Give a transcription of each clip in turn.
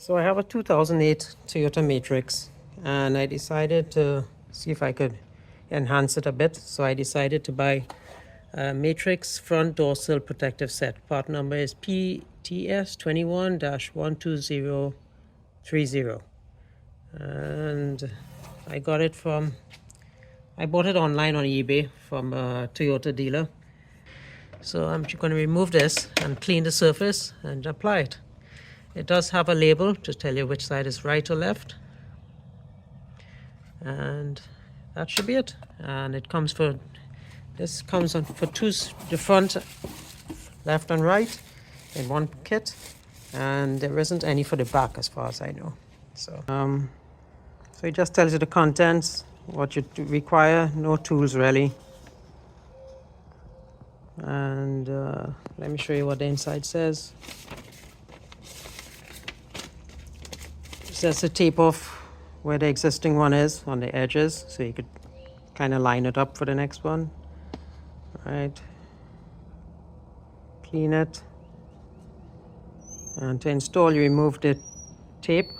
So I have a 2008 Toyota Matrix, and I decided to see if I could enhance it a bit. So I decided to buy a Matrix front door sill protective set. Part number is PTS21-12030. And I bought it online on eBay from a Toyota dealer. So I'm going to remove this and clean the surface and apply it. It does have a label to tell you which side is right or left, and that should be it. And it comes for two, the front, left and right, in one kit, and there isn't any for the back as far as I know. So it just tells you the contents, what you require, no tools really. And let me show you what the inside says. It says to tape off where the existing one is on the edges, so you could kind of line it up for the next one. Right. Clean it. And to install, you remove the tape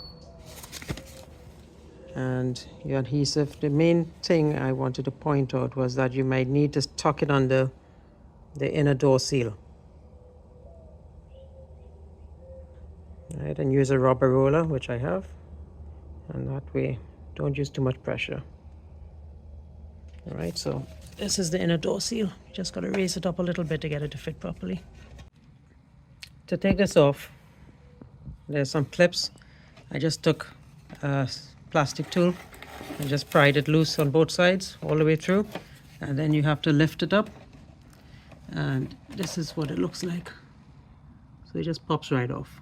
and your adhesive. The main thing I wanted to point out was that you might need to tuck it under the inner door seal. Right, and use a rubber roller, which I have, and that way don't use too much pressure. All right, so this is the inner door seal. Just got to raise it up a little bit to get it to fit properly. To take this off, there's some clips. I just took a plastic tool and just pried it loose on both sides all the way through, and then you have to lift it up, and this is what it looks like. So it just pops right off.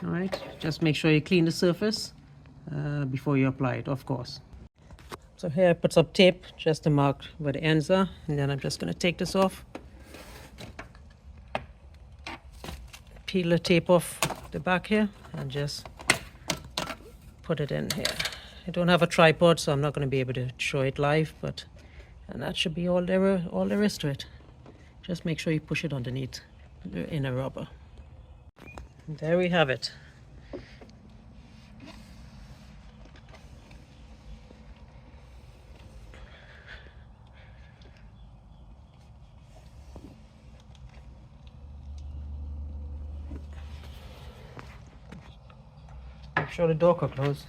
All right, just make sure you clean the surface before you apply it, of course. So here I put some tape just to mark where the ends are, and then I'm just going to take this off. Peel the tape off the back here and just put it in here. I don't have a tripod, so I'm not going to be able to show it live, and that should be all there is to it. Just make sure you push it underneath the inner rubber. There we have it. Make sure the door can close.